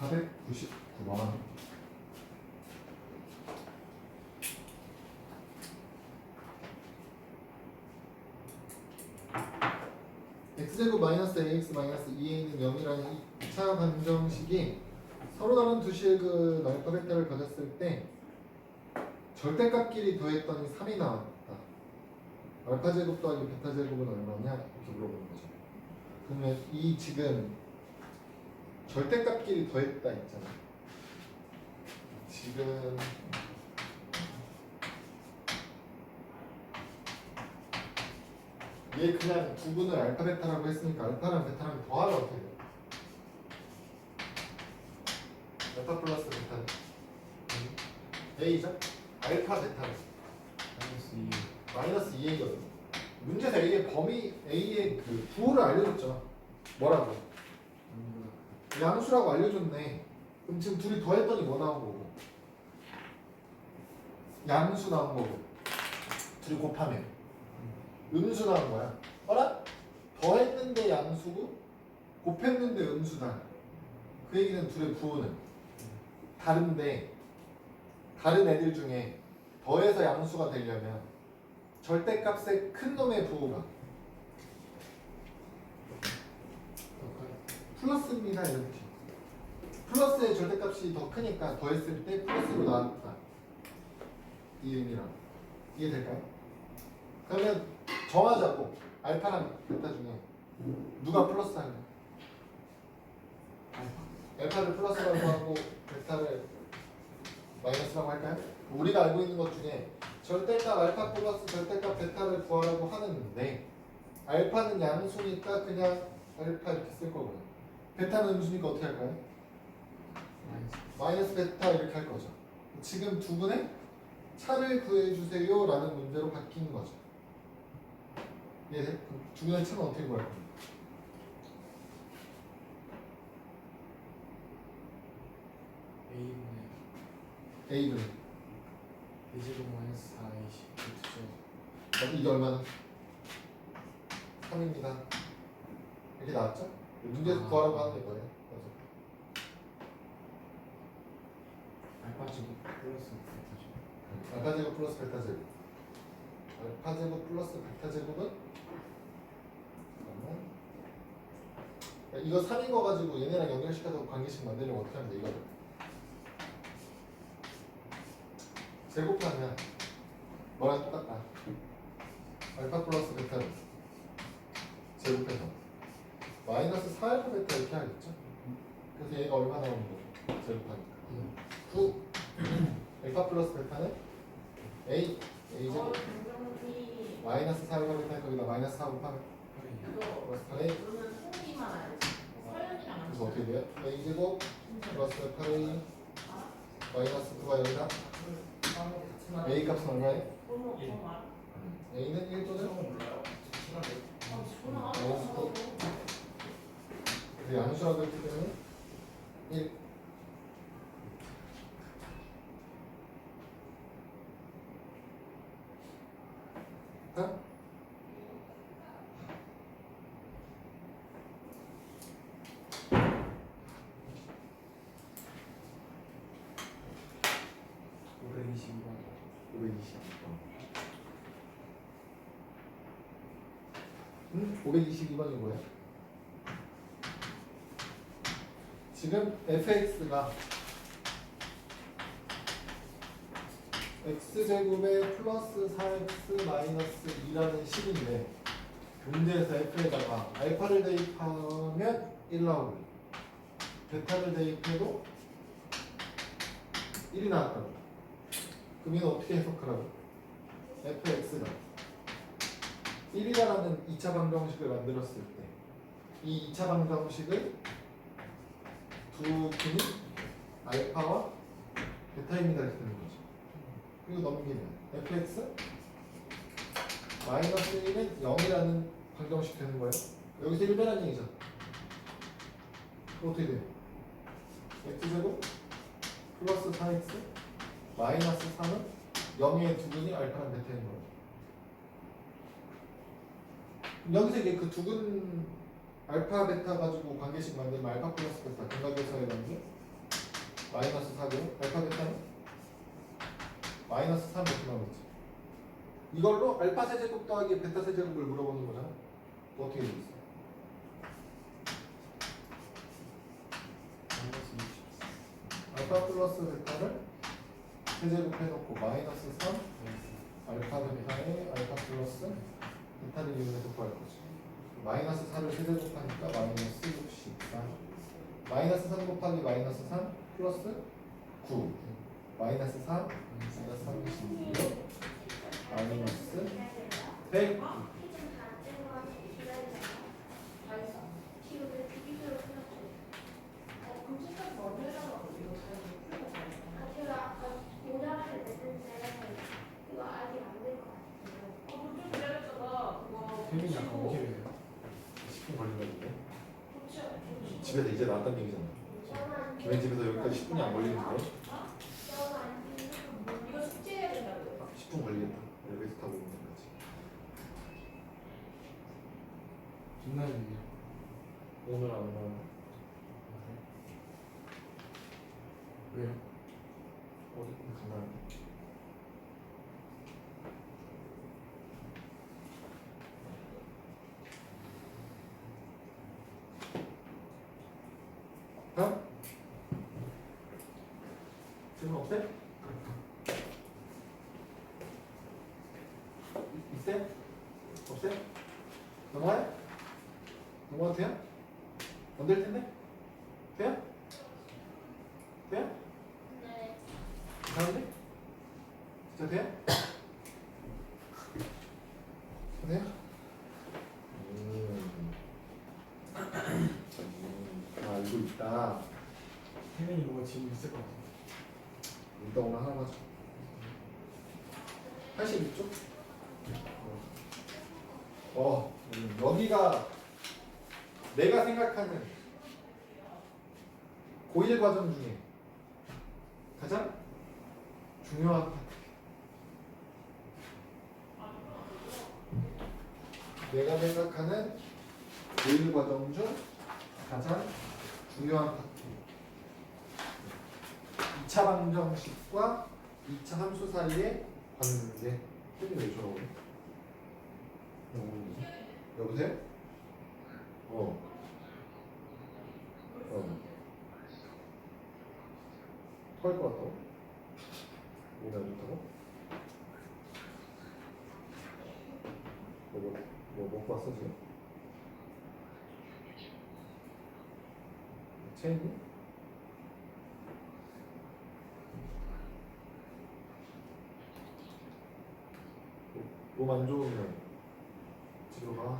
499번. x제곱 마이너스 ax 마이너스 2a는 0이라는 2차 방정식이 서로 다른 두 식은 알파 베타를 가졌을 때 절대값끼리 더했더니 3이 나왔다. 알파 제곱 더하기 베타 제곱은 얼마냐? 이렇게 물어보는 거죠. 그러면 이 지금 절대값끼리 더했다 있잖아. 지금 얘 그냥 구분을 알파 베타라고 했으니까 알파랑 베타랑 더하면 어떻게 돼? 알파 플러스 베타는 A죠? 알파 베타는 마이너스 2A거든. 문제에서 A의 범위, A의 그 부호를 알려줬죠. 뭐라고? 양수라고 알려줬네. 그럼 지금 둘이 더했더니 뭐 나온 거고? 양수 나온 거고. 둘이 곱하면 음수 나온 거야. 어라? 더했는데 양수고 곱했는데 음수다. 그 얘기는 둘의 부호는 다른데 다른 애들 중에 더해서 양수가 되려면 절대값의 큰 놈의 부호가 플러스입니다. 이렇게 플러스의 절대값이 더 크니까 더했을 때 플러스로 나왔다. 이 의미랑 이해될까요? 그러면 정하자고. 알파랑 베타 중에 누가 플러스 할래? 알파를 플러스라고 하고 베타를 마이너스라고 할까요? 우리가 알고 있는 것 중에 절대값 알파 플러스 절대값 베타를 구하라고 하는데 알파는 양수니까 그냥 알파 이렇게 쓸 거고요. 베타는 음수니까 어떻게 할까요? 마이너스 베타 이렇게 할 거죠. 지금 두 분의 차를 구해주세요 라는 문제로 바뀐 거죠. 예, 두 분의 차는 어떻게 구할 겁니까? A분의 A제곱 마이너스 4AC 이게 얼마나? 3입니다. 이렇게 나왔죠? 문제에서 구하라고 하는 게 뭐예요? 맞아. 알파 제곱 플러스 베타 제곱 알파 제곱 플러스 베타 제곱. 알파 제곱 플러스 베타 제곱은? 잠깐만. 이거 3인 거 가지고 얘네랑 연결시켜서 관계식 만들려면 어떻게 하면 돼? 이거를 제곱하면 뭐랑 똑같다. 알파 플러스 베타를 제곱해서 마이너스 4알파 베타 이렇게 하겠죠? 그래서 얘가 얼마 나오는 거죠? 제곱하니까 9 알파 플러스 베타는 A 제곱 마이너스 4알파 베타 거기다 마이너스 4 곱하면 플러스 8A 그러면 소리만 알지. 서연이랑 그래서 어떻게 돼요? A 제곱 플러스 8A 마이너스 9가 여기다 A 값은 얼마예요? A는 1 또는 마이너스 9 그리고 양수라고 했기 때문에 1 자? 응? 522번이 뭐야? 지금 fx가 x제곱에 플러스 4x 마이너스 2라는 식인데 문제에서 f에다가 알파를 대입하면 1 나오고 베타를 대입해도 1이 나왔다고. 그럼 이건 어떻게 해석하라고? fx가 1이라는 2차 방정식을 만들었을 때 이 2차 방정식을 두 분이 알파와 베타입니다 이렇게 되는 거죠. 그리고 넘기면 fx 마이너스 1은 0이라는 방정식 되는 거예요. 여기서 1 빼라는 얘기죠. 그럼 어떻게 돼요? x제곱 플러스 4x 마이너스 3은 0의 두 분이 알파랑 베타인 거예요. 여기서 이제 그 두근 알파 베타 가지고 관계식 만들면 알파 플러스 베타 근각에서의 관계 마이너스 4고 알파 베타는 마이너스 3 이렇게 나오겠지. 이걸로 알파 세제곱 더하기 베타 세제곱을 물어보는 거잖아. 어떻게 되겠어? 마이너스 20. 알파 플러스 베타를 세제곱 해놓고 마이너스 3 알파 베타에 알파 플러스 베타를 이용해서 구할 거지. 마이너스 4를 세제곱하니까 마이너스 64 마이너스 3 곱하기 마이너스 3 플러스 9 마이너스 4 마이너스 36 마이너스 100 태민이 아까 어떻게 해요? 10분 걸린다는데? 집에서 이제 나왔다는 얘기잖아. 김현 집에서 여기까지 10분이 안 걸리는데? 이거 숙제해야 된다고요. 10분 걸리겠다. 엘리베이터 타고 오는 거지. 빛나는요. 오늘 안 와. 왜요? 어디 가나요? 어? 지금 없대? 있대? 없대? 넘어가요? 넘어가도 돼요? 안 될 텐데? 돼요? 돼요? 이상한데? 진짜 돼요? 돼요? 알고 있다. 태민이 뭐가 지금 있을 것 같아. 이따 오늘 하나 가져. 86쪽? 여기가 내가 생각하는 고1 과정 중에 가장 중요한 파트. 내가 생각하는 고1 과정 중 가장 중요한 파트. 2차 방정식과 2차 함수 사이의 관계. 혜진이 왜 저러고 그래? 여보세요? 토할 것 같다고? 몸이 안 좋다고? 뭐 먹고 왔어 지금? 체했니? 몸 안 좋으면 집으로 가.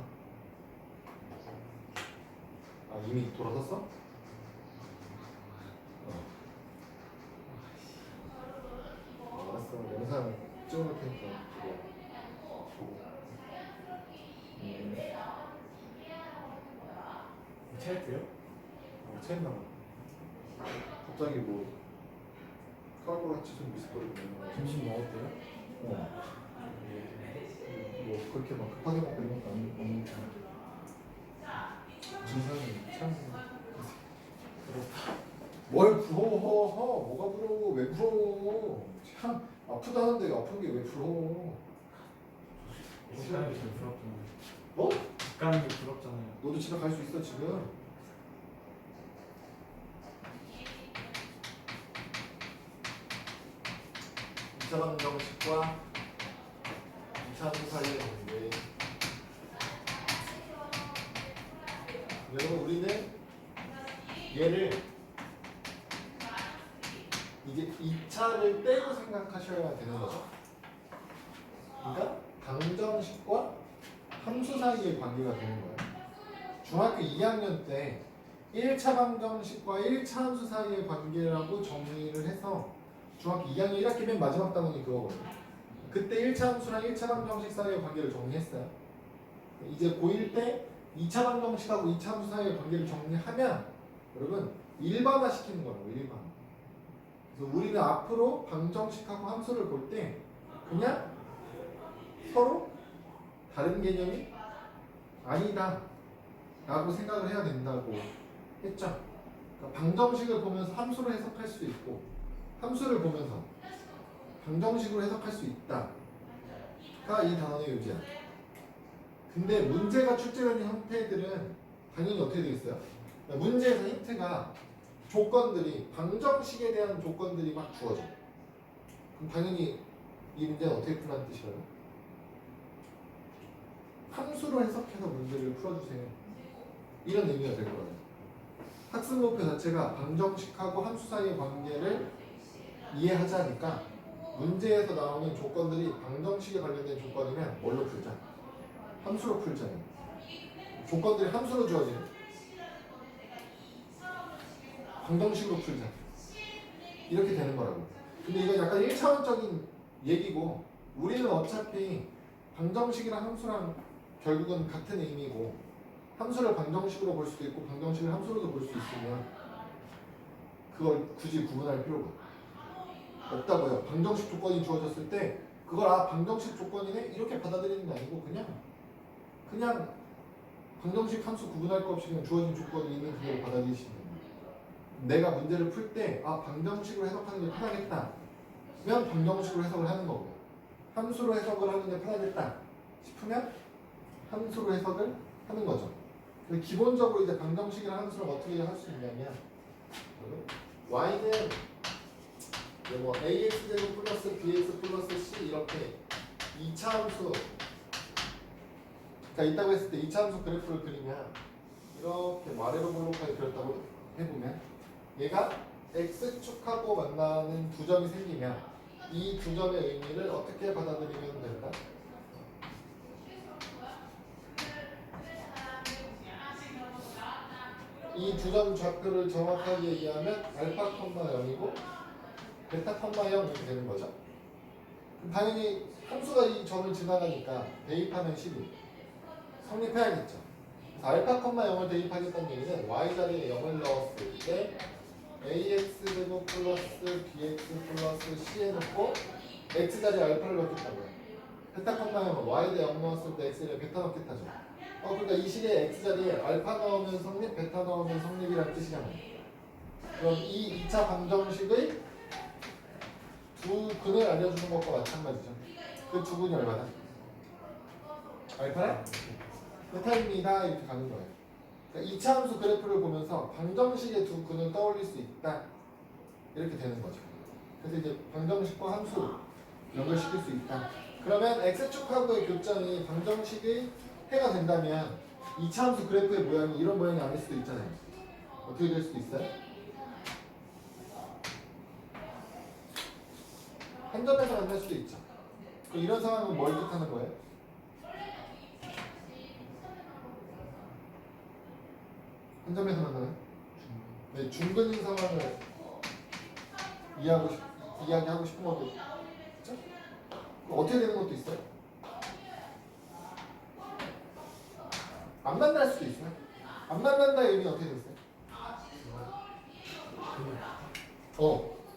아 이미 돌아섰어? 알았어. 영상 찍어놓을 테니까 보고. 체했대요? 체했나 봐. 갑자기 뭐 토할 것 같이 좀 미스거리고. 점심 먹었대요? 뭐 그렇게 막 급하게 먹고 이런 것도 아니고. 증상이 참 뭘 부러워? 뭐가 부러워? 왜 부러워? 참 아프다는데 아픈 게 왜 부러워? 습관이 제일 부럽잖아요. 뭐? 습관이 부럽잖아요. 너도 집에 갈 수 있어 지금. 이차 방정식과 2차 함수 사이의 관계. 여러분 우리는 얘를 이제 2차를 빼고 생각하셔야 되는 거죠. 그러니까 방정식과 함수 사이의 관계가 되는 거예요. 중학교 2학년 때 1차 방정식과 1차 함수 사이의 관계라고 정의를 해서 중학교 2학년 1학기 맨 마지막 단원이 그거거든요. 그때 1차 함수랑 1차 방정식 사이의 관계를 정리했어요. 이제 고1 때 2차 방정식하고 2차 함수 사이의 관계를 정리하면 여러분 일반화 시키는 거라고. 일반. 그래서 우리는 앞으로 방정식하고 함수를 볼 때 그냥 서로 다른 개념이 아니다 라고 생각을 해야 된다고 했죠. 그러니까 방정식을 보면서 함수로 해석할 수 있고 함수를 보면서 방정식으로 해석할 수 있다가 이 단원의 요지야. 근데 문제가 출제되는 형태들은 당연히 어떻게 되겠어요? 그러니까 문제에서 힌트가 조건들이 방정식에 대한 조건들이 막 주어져. 그럼 당연히 이 문제는 어떻게 풀라는 뜻이라고? 함수로 해석해서 문제를 풀어주세요. 이런 의미가 될 거예요. 학습 목표 자체가 방정식하고 함수 사이의 관계를 이해하자니까 문제에서 나오는 조건들이 방정식에 관련된 조건이면 뭘로 풀자? 함수로 풀자요. 조건들이 함수로 주어지는 방정식으로 풀자. 이렇게 되는 거라고. 근데 이건 약간 1차원적인 얘기고 우리는 어차피 방정식이랑 함수랑 결국은 같은 의미고 함수를 방정식으로 볼 수도 있고 방정식을 함수로도 볼 수 있으면 그걸 굳이 구분할 필요가 없다고요. 방정식 조건이 주어졌을 때 그걸 방정식 조건이네 이렇게 받아들이는 게 아니고 그냥 방정식 함수 구분할 거 없이 그냥 주어진 조건이 있는 그대로 받아들이시면 됩니다. 내가 문제를 풀 때 방정식으로 해석하는 게 편하겠다 면 방정식으로 해석을 하는 거고요. 함수로 해석을 하는 게 편하겠다 싶으면 함수로 해석을 하는 거죠. 근데 기본적으로 이제 방정식이랑 함수랑 어떻게 할 수 있냐면 y는 뭐 ax 제곱 플러스 bx 플러스 c 이렇게 2차 함수 가 있다고 했을 때 2차 함수 그래프를 그리면 이렇게 아래로 볼록하게 그렸다고 해보면 얘가 x축하고 만나는 두 점이 생기면 이 두 점의 의미를 어떻게 받아들이면 될까? 이 두 점 좌표를 정확하게 얘기하면 알파, 0이고 베타, 0 이렇게 되는 거죠. 그럼 당연히 함수가 이 점을 지나가니까 대입하면 12 성립해야겠죠. 그래서 알파, 0을 대입하겠다는 얘기는 y 자리에 0을 넣었을 때 ax 제곱 플러스 bx 플러스 c에 넣고 x 자리에 알파를 넣겠다고요. 베타, 0은 y에 0 넣었을 때 x에 베타 넣겠다죠. 그러니까 이 식에 x 자리에 알파 넣으면 성립, 베타 넣으면 성립이라는 뜻이잖아요. 그럼 이 2차 방정식의 두 근을 알려주는 것과 마찬가지죠. 그 두 근이 얼마나? 알파랑 베타입니다. 이렇게 가는 거예요. 그러니까 2차 함수 그래프를 보면서 방정식의 두 근을 떠올릴 수 있다. 이렇게 되는 거죠. 그래서 이제 방정식과 함수 연결시킬 수 있다. 그러면 x축하고의 교점이 방정식의 해가 된다면 2차 함수 그래프의 모양이 이런 모양이 아닐 수도 있잖아요. 어떻게 될 수도 있어요? 한 점에서 만날 수도 있죠. 그럼 이런 상황은 뭘 뜻하는 거예요? 한 점에서 만나는? 네, 중근인 상황을 이야기하고 싶은 것도 있죠? 어떻게 되는 것도 있어요? 안 만날 수도 있어요. 안 만난다의 의미는 어떻게 되겠어요?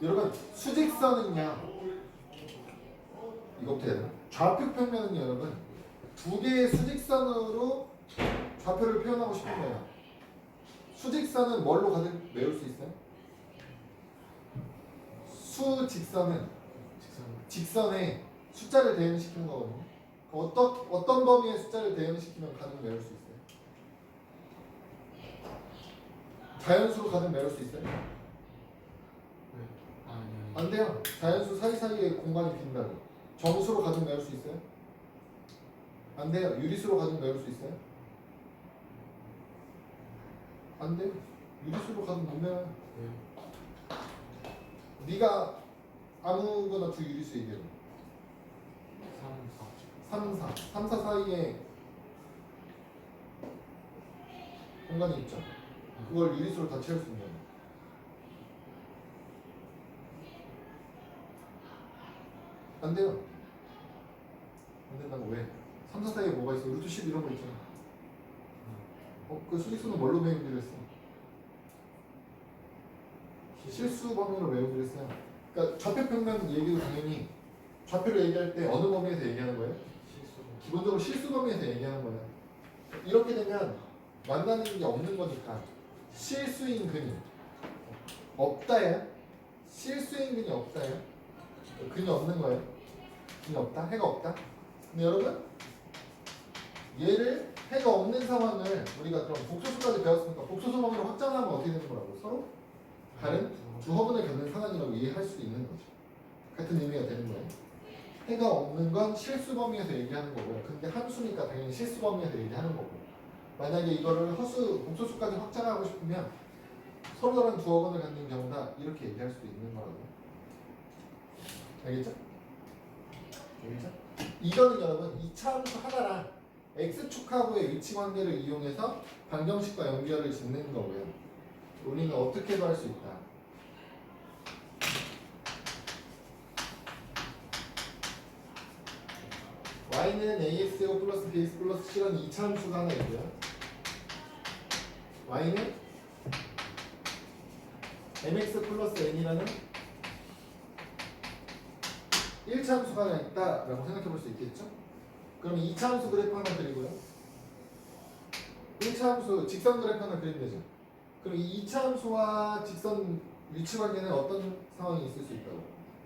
여러분 수직선은요 이거 어떻게 해야 되나? 좌표 평면은요 여러분 두 개의 수직선으로 좌표를 표현하고 싶은 거예요. 수직선은 뭘로 가득 메울 수 있어요? 수직선은 직선에 숫자를 대응시키는 거거든요. 어떤 범위의 숫자를 대응시키면 가득 메울 수 있어요? 자연수로 가득 메울 수 있어요? 안 돼요. 자연수 사이사이에 공간이 빈다고. 정수로 가득 메울 수 있어요? 안 돼요. 유리수로 가득 메울 수 있어요? 안 돼요. 유리수로 가득 못 메워요. 네가 아무거나 두 유리수 얘기해. 3, 4 사이에 공간이 있죠. 그걸 유리수로 다 채울 수 있는 거예요. 안 돼요. 안 된다고. 왜? 3, 4 사이에 뭐가 있어? 루트 10 이런 거 있잖아. 그 수직수는 뭘로 배우기로 했어? 실수 범위로 배우기로 했어요. 그러니까 좌표 평면 얘기도 당연히 좌표를 얘기할 때 어느 범위에서 얘기하는 거예요? 기본적으로 실수 범위에서 얘기하는 거예요. 이렇게 되면 만나는 게 없는 거니까 실수인 근이 없다야? 실수인 근이 없다야? 근이 없는 거예요? 근이 없다? 해가 없다? 근데 여러분 얘를 해가 없는 상황을 우리가 그럼 복소수까지 배웠으니까 복소수 범위로 확장하면 어떻게 되는 거라고? 서로 다른 두 허분을 갖는 상황이라고 이해할 수도 있는 거죠. 같은 의미가 되는 거예요. 해가 없는 건 실수 범위에서 얘기하는 거고요. 근데 함수니까 당연히 실수 범위에서 얘기하는 거고. 만약에 이거를 허수, 복소수까지 확장하고 싶으면 서로 다른 두 허분을 갖는 경우다 이렇게 얘기할 수도 있는 거라고. 알겠죠? 알겠죠? 이거는 여러분 이차 함수 하나랑 x축하고의 위치 관계를 이용해서 방정식과 연결을 짓는 거고요. 우리는 어떻게도 할 수 있다. y는 ax제곱 플러스 bx 플러스 c라는 2차 함수가 하나 있고요. y는 mx 플러스 n이라는 1차 함수가 하나 있다라고 생각해 볼 수 있겠죠? 그럼 2차 함수 그래프 하나 그리고요. 1차 함수 직선 그래프 하나 그리면 되죠. 그럼 이 2차 함수와 직선 위치 관계는 어떤 상황이 있을 수 있다고?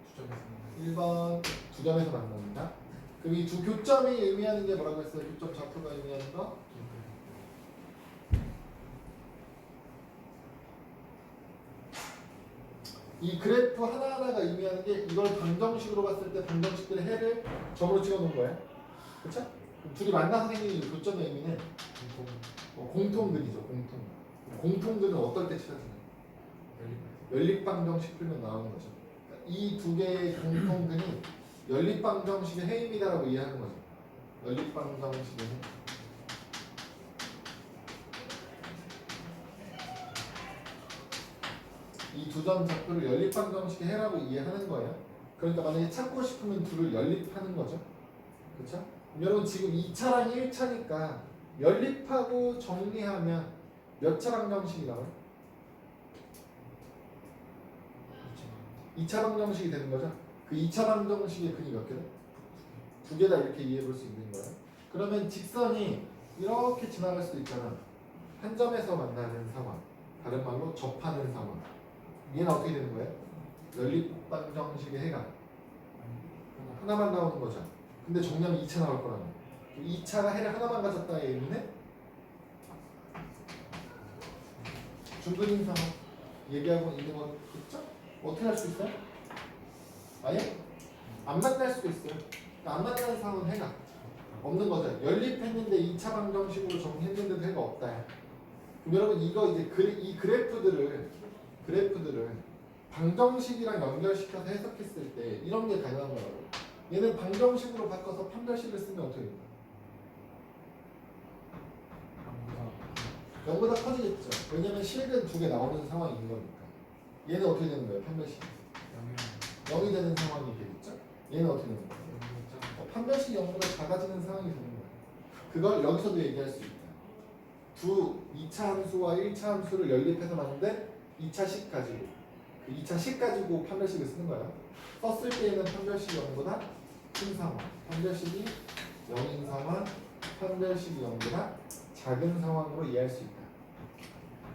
주점에서 1번 두 점에서 만납니다. 그럼 이 두 교점이 의미하는 게 뭐라고 했어요? 교점 좌표가 의미하는 거? 이 그래프 하나하나가 의미하는 게 이걸 방정식으로 봤을 때 방정식들의 해를 점으로 찍어놓은 거예요. 그쵸? 둘이 만나서 생기는 이 교점의 의미는 공통근이죠. 공통근은 어떨 때 찾아지나요? 연립방정식 풀면 나오는 거죠. 이 두 개의 공통근이 연립방정식의 해입니다라고 이해하는 거죠. 연립방정식의 해. 이 두 점 좌표를 연립방정식의 해라고 이해하는 거예요. 그러니까 만약에 찾고 싶으면 둘을 연립하는 거죠. 그렇죠? 여러분 지금 2차랑 1차니까 연립하고 정리하면 몇 차 방정식이라고요? 2차 방정식이 되는 거죠. 그 2차 방정식의 근이 몇 개다? 두 개다 이렇게 이해해 볼 수 있는 거예요. 그러면 직선이 이렇게 지나갈 수도 있잖아. 한 점에서 만나는 상황, 다른 말로 접하는 상황. 얘는 어떻게 되는 거예요? 연립방정식의 해가 하나만 나오는 거죠. 근데 정리하면 2차 나올 거라고. 2차가 해를 하나만 가졌다의 의미는 중근인 상황 얘기하고 있는 건 그렇죠? 어떻게 할 수 있어요? 아예? 안 만날 수도 있어요. 안 만나는 상황은 해가 없는 거죠. 연립했는데 2차 방정식으로 정리했는데도 해가 없다. 그럼 여러분 이거 이제 이 그래프들을 방정식이랑 연결시켜서 해석했을 때 이런 게 가능한 거라고. 얘는 방정식으로 바꿔서 판별식을 쓰면 어떻게 됩니까? 0보다 커지겠죠. 왜냐면 실근 두 개 나오는 상황인 거니까. 얘는 어떻게 되는 거예요? 판별식 0이 되는 상황이 되겠죠? 얘는 어떻게 되는 거예요? 판별식이 0보다 작아지는 상황이 되는 거예요. 그걸 여기서도 얘기할 수 있다. 2차 함수와 1차 함수를 연립해서 만든 2차식 가지고 그 2차식 가지고 판별식을 쓰는 거예요. 썼을 때에는 판별식이 0보다 큰 상황, 판별식이 0인 상황, 판별식이 0보다 작은 상황으로 이해할 수 있다.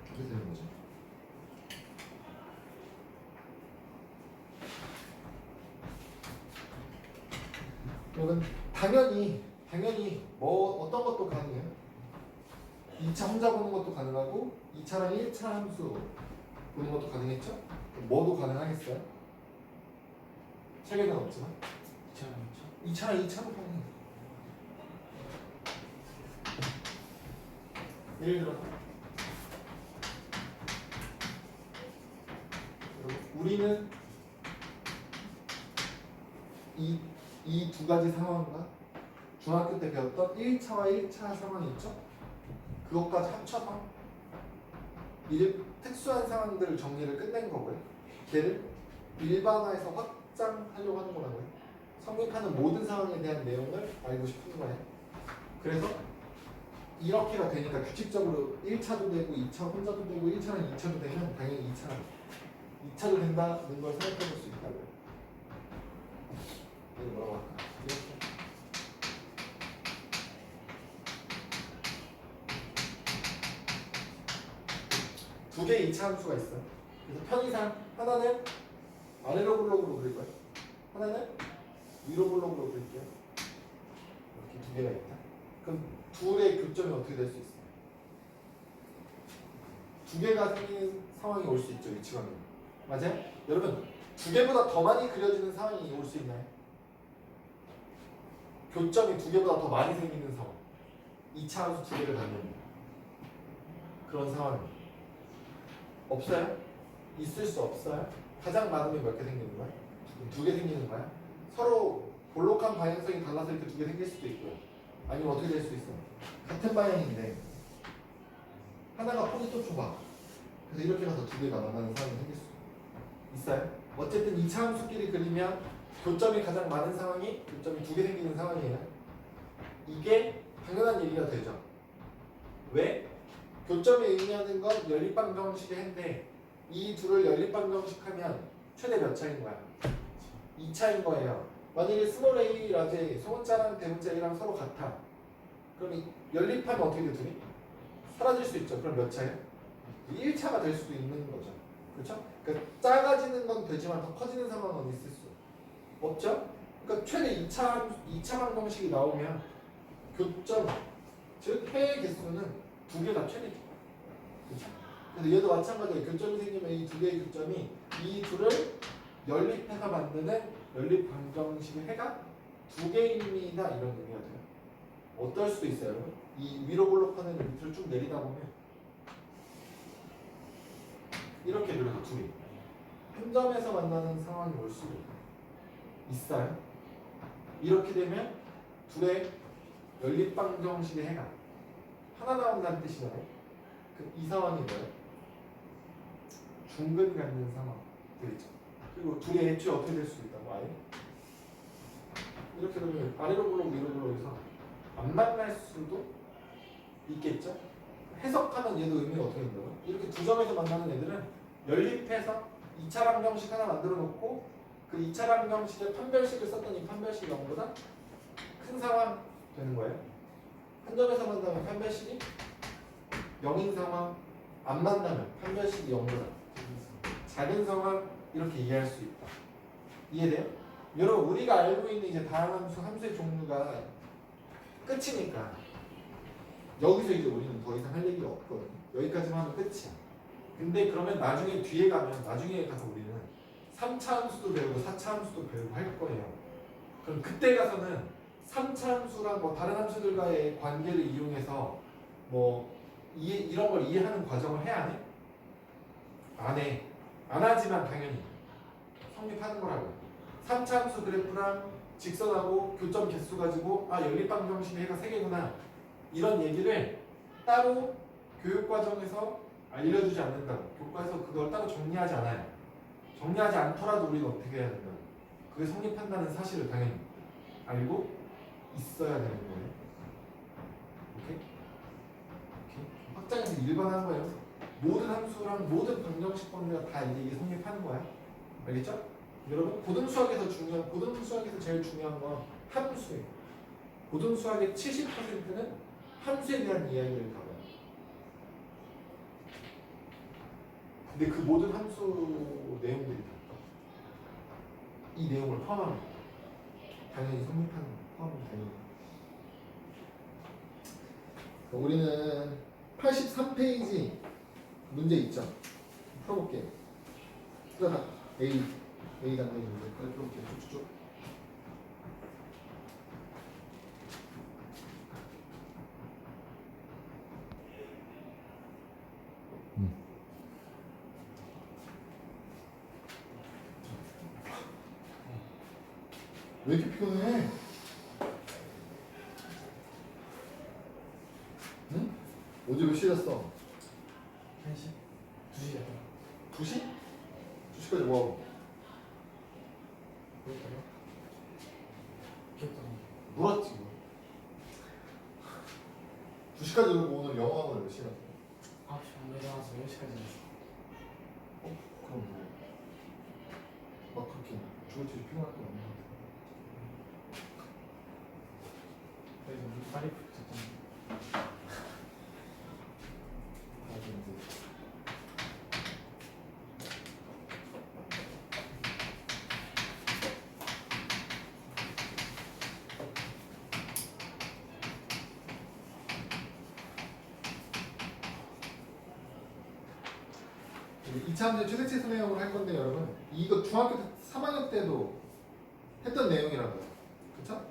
이렇게 되는 거죠. 여러분 당연히 뭐 어떤 것도 가능해요. 2차 혼자 보는 것도 가능하고 2차랑 1차 함수 보는 것도 가능했죠? 뭐도 가능하겠어요? 책에는 없지만 2차랑 2차도 가능해요. 예를 들어 우리는 이 두 가지 상황과 중학교 때 배웠던 1차와 1차 상황이 있죠? 그것까지 합쳐서 특수한 상황들을 정리를 끝낸 거고요. 걔를 일반화해서 확장하려고 하는 거라고요. 성립하는 모든 상황에 대한 내용을 알고 싶은 거예요. 그래서 이렇게가 되니까 규칙적으로 1차도 되고 2차 혼자도 되고 1차랑 2차도 되면 당연히 2차도 된다는 걸 생각해 볼 수 있다고요. 이거 뭐라고 할까? 이렇게. 두 개의 2차 함수가 있어요. 그래서 편의상 하나는 아래로 블록으로 그릴 거예요. 하나는 위로 블록으로 그릴게요. 이렇게 두 개가 있다. 그럼 둘의 교점이 어떻게 될 수 있어요? 두 개가 생기는 상황이 올 수 있죠. 위치관이. 맞아요? 여러분 두 개보다 더 많이 그려지는 상황이 올 수 있나요? 교점이 두 개보다 더 많이 생기는 상황. 2차 함수 두 개를 갖는 그런 상황이 없어요? 있을 수 없어요? 가장 많으면 몇 개 생기는 거야? 두 개 생기는 거야? 서로 볼록한 방향성이 달라서 이렇게 두 개 생길 수도 있고요. 아니면 어떻게 될 수도 있어? 같은 방향인데 하나가 폭이 또 좁아. 그래서 이렇게 가서 두 개가 만나는 상황이 생길 수 있어요. 어쨌든 2차 함수끼리 그리면 교점이 가장 많은 상황이 교점이 두 개 생기는 상황이에요. 이게 당연한 얘기가 되죠. 왜? 교점이 의미하는 건 연립방정식의 해인데 이 둘을 연립방정식하면 최대 몇 차인 거야? 2차인 거예요. 만약에 스몰 a, 라지 a, 소문자랑 대문자 a랑 서로 같아. 그럼 이 연립하면 어떻게 돼 둘이? 사라질 수 있죠. 그럼 몇 차예요? 1차가 될 수도 있는 거죠. 그렇죠? 그러니까 작아지는 건 되지만 더 커지는 상황은 있을 수 없죠? 그러니까 최대 2차 방정식이 나오면 교점, 즉 해의 개수는 두 개가 최대죠. 그렇죠? 그래서 얘도 마찬가지로 교점이 생기면 이 두 개의 교점이 이 둘을 연립해서 만드는 연립 방정식의 해가 두 개입니다. 이런 의미가 돼요. 어떨 수도 있어요, 여러분? 이 위로 블록하는 밑으로 쭉 내리다 보면 이렇게 그려서 둘이 한 점에서 만나는 상황이 올 수도 있어요. 이렇게 되면 둘의 연립방정식의 해가 하나 나온다는 뜻이잖아요. 그럼 이 상황이 뭐예요? 중근 갖는 상황 되겠죠. 그리고 둘이 애초에 어떻게 될 수도 있다고 아예 이렇게 되면 아래로 블록 위로 블록에서 안 만날 수도 있겠죠. 해석하면 얘도 의미가 어떻게 된다고요? 이렇게 두 점에서 만나는 애들은 연립해서 2차 방정식 하나 만들어 놓고 그 2차 방정식에 판별식을 썼더니 판별식이 0보다 큰 상황 되는 거예요. 한 점에서 만나면 판별식이 0인 상황, 안 만나면 판별식이 0보다 작은 상황 이렇게 이해할 수 있다. 이해돼요? 여러분 우리가 알고 있는 이제 다항함수 함수의 종류가 끝이니까 여기서 이제 우리는 더 이상 할 얘기가 없거든요. 여기까지만 하면 끝이야. 근데 그러면 나중에 뒤에 가면 나중에 가서 우리는 3차 함수도 배우고 4차 함수도 배우고 할 거예요. 그럼 그때 가서는 3차 함수랑 뭐 다른 함수들과의 관계를 이용해서 뭐 이런 걸 이해하는 과정을 해야 안 해? 안 해. 안 하지만 당연히 성립하는 거라고요. 3차 함수 그래프랑 직선하고 교점 개수 가지고 아 연립방정식의 해가 3개구나 이런 얘기를 따로 교육과정에서 알려주지 않는다고. 교과에서 그걸 따로 정리하지 않아요. 정리하지 않더라도 우리는 어떻게 해야 된다. 그게 성립한다는 사실을 당연히 알고 있어야 되는 거예요. 오케이? 오케이? 확장해서 일반화한 거예요. 모든 함수랑 모든 방정식 범위가 다 이게 성립하는 거야. 알겠죠? 여러분 고등수학에서 제일 중요한 건 함수예요. 고등수학의 70%는 함수에 대한 이야기를 다뤄요. 근데 그 모든 함수 내용들이 다 이 내용을 포함합니다. 당연히 성립하는 포함은 당연히. 우리는 83페이지 문제 있죠? 풀어볼게요. 들어가 A 단계 문제 풀어볼게요. 쭉쭉쭉. 왜 이렇게 피곤해? 응? 어제 몇 시에 잤어? 1시? 2시 잤다. 2시? 2시까지 뭐하고? 그랬다가 기억도 안 나. 놀았지 뭐. 2시까지 놀고 오늘 영어학원을 몇 시간? 9시 반에 일어나서 10시까지 잤어. 그럼 뭐 막 그렇게 죽을 듯이 피곤할 건 없는 것 같아. 그래서 우리 빨리 잤잖아. 나도 이제 2차 함수의 최대 최소 내용을 할 건데 여러분 이거 중학교 3학년 때도 했던 내용이라고요. 그쵸?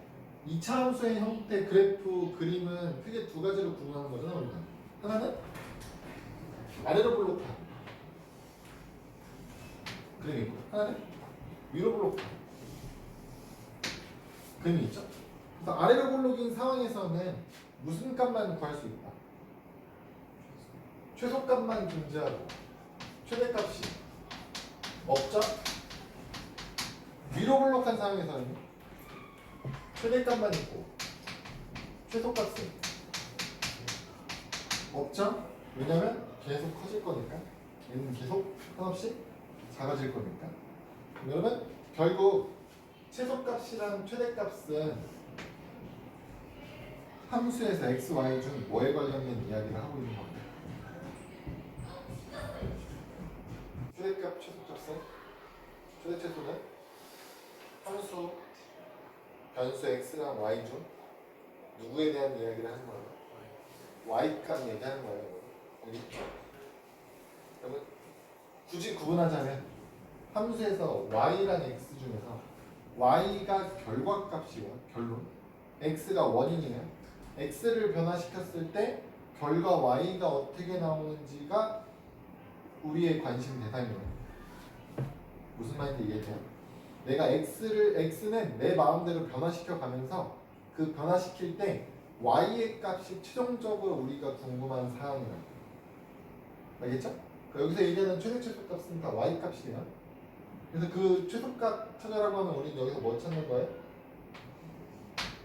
2차 함수의 형태 그래프 그림은 크게 두 가지로 구분하는 거잖아 우리가. 하나는 아래로 블록한 그림이고 하나는 위로 블록한 그림이 있죠. 그래서 아래로 블록인 상황에서는 무슨 값만 구할 수 있다? 최소값만 존재하고 최대값이 없죠? 위로 블록한 상황에서는 최대값만 있고 최소값은 없죠? 왜냐면 계속 커질 거니까 얘는 계속 한없이 작아질 거니까. 그러면 결국 최소값이랑 최대값은 함수에서 x, y 중 뭐에 관련된 이야기를 하고 있는 겁니다. 최대값, 최소값은 최대 최소는 함수 변수 x랑 y 중 누구에 대한 이야기를 하는 거예요? y값 얘기하는 거예요. 알겠죠? 그러면 굳이 구분하자면 함수에서 y랑 x 중에서 y가 결과값이고 결론, x가 원인이에요. x를 변화시켰을 때 결과 y가 어떻게 나오는지가 우리의 관심 대상이에요. 무슨 말인지 이해돼요? 내가 x는 내 마음대로 변화시켜 가면서 그 변화시킬 때 y의 값이 최종적으로 우리가 궁금한 사항이에요. 알겠죠? 여기서 얘기하는 최대 최소값은 다 y 값이에요. 그래서 그 최소값 찾으라고 하면 우리는 여기서 뭐 찾는 거예요?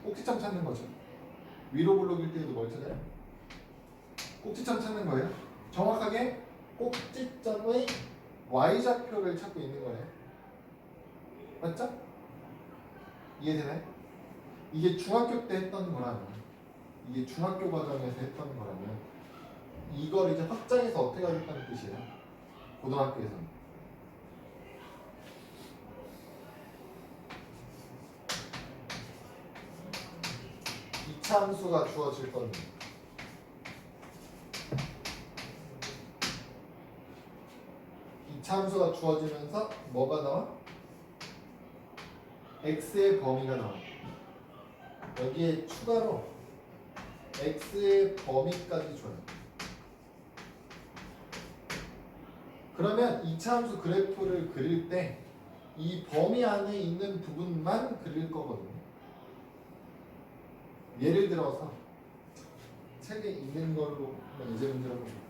꼭지점 찾는 거죠. 위로 블록일 때도 뭘 찾아요? 꼭지점 찾는 거예요. 정확하게 꼭지점의 y좌표를 찾고 있는 거예요. 맞죠? 이해되나요? 이게 중학교 때 했던 거라면, 이게 중학교 과정에서 했던 거라면 이걸 이제 확장해서 어떻게 하겠다는 뜻이에요. 고등학교에서는. 함수가 주어질 건데 이차함수가 주어지면서 뭐가 나와? x의 범위가 나와. 여기에 추가로 x의 범위까지 줘요. 그러면 이차함수 그래프를 그릴 때 이 범위 안에 있는 부분만 그릴 거거든요. 예를 들어서 책에 있는 걸로 예제 문제를 볼까요?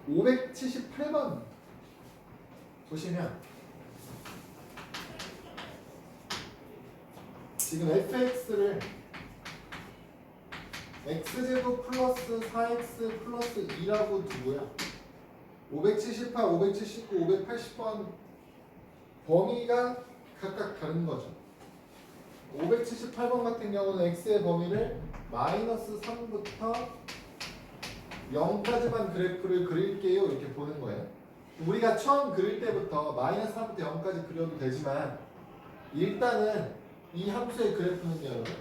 578번 보시면 지금 fx를 x제곱 플러스 4x 플러스 2라고 두고요. 578, 579, 580번 범위가 각각 다른 거죠. 578번 같은 경우는 x의 범위를 마이너스 3부터 0까지만 그래프를 그릴게요 이렇게 보는 거예요. 우리가 처음 그릴 때부터 마이너스 3부터 0까지 그려도 되지만 일단은 이 함수의 그래프는요 여러분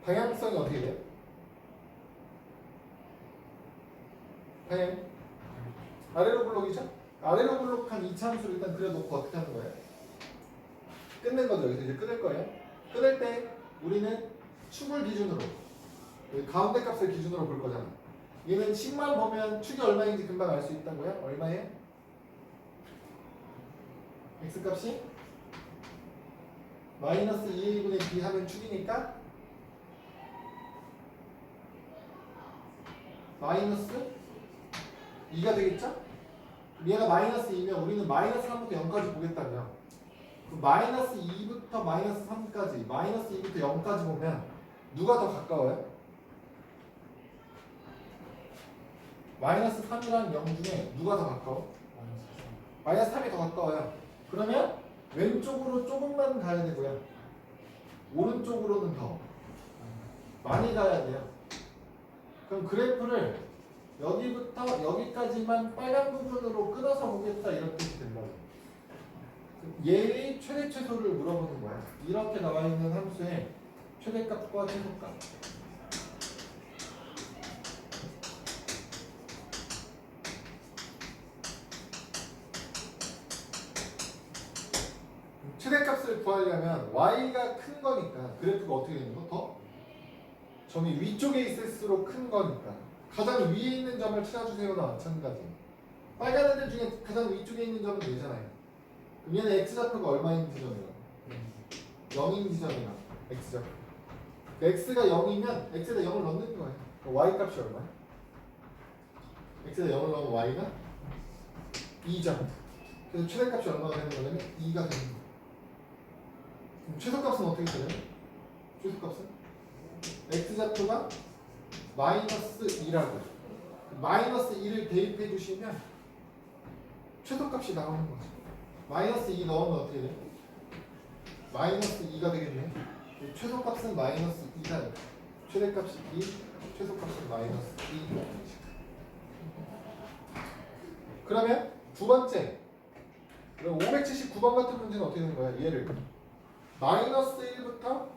방향성이 어떻게 돼요? 방향 아래로 블록이죠? 아래로 블록한 2차 함수를 일단 그려놓고 어떻게 하는 거예요? 끝낸 거죠. 여기서 이제 끊을 거예요. 끊을 때 우리는 축을 기준으로 가운데 값을 기준으로 볼 거잖아. 얘는 식만 보면 축이 얼마인지 금방 알 수 있다고요? 얼마예요? x값이 마이너스 2분의 b 하면 축이니까 마이너스 2가 되겠죠? 얘가 마이너스 2면 우리는 마이너스 3부터 0까지 보겠다며. 마이너스 2부터 마이너스 3까지 마이너스 2부터 0까지 보면 누가 더 가까워요? 마이너스 3이랑 0 중에 누가 더 가까워? 마이너스 3이 더 가까워요. 그러면 왼쪽으로 조금만 가야 되고요. 오른쪽으로는 더 많이 가야 돼요. 그럼 그래프를 여기부터 여기까지만 빨간 부분으로 끊어서 보겠다 이런 뜻이 된다고. 얘의 최대 최소를 물어보는 거야. 이렇게 나와 있는 함수의 최대값과 최소값. 최대값을 구하려면 y가 큰 거니까 그래프가 어떻게 되는 거? 더? 점이 위쪽에 있을수록 큰 거니까 가장 위에 있는 점을 찾아주세요나 마찬가지. 빨간 애들 중에 가장 위쪽에 있는 점은 얘잖아요. 그럼 얘는 x좌표가 얼마인 지점이야? 0인 지점이야. x좌표. 그 x가 0이면 x에다 0을 넣는 거예요. 그럼 y 값이 얼마야? x에다 0을 넣으면 y가 2점. 그래서 최대값이 얼마가 되는 거냐면 2가 되는 거예요. 그럼 최소값은 어떻게 되나요? 최소값은 x좌표가 마이너스 2라고. 마이너스 2를 대입해 주시면 최소값이 나오는 거죠. 마이너스 2 넣으면 어떻게 돼요? 마이너스 2가 되겠네. 최소값은 마이너스 2가 최대값이 2, 최소값은 마이너스 2. 그러면 두 번째 579번 같은 문제는 어떻게 되는 거야? 얘를 마이너스 1부터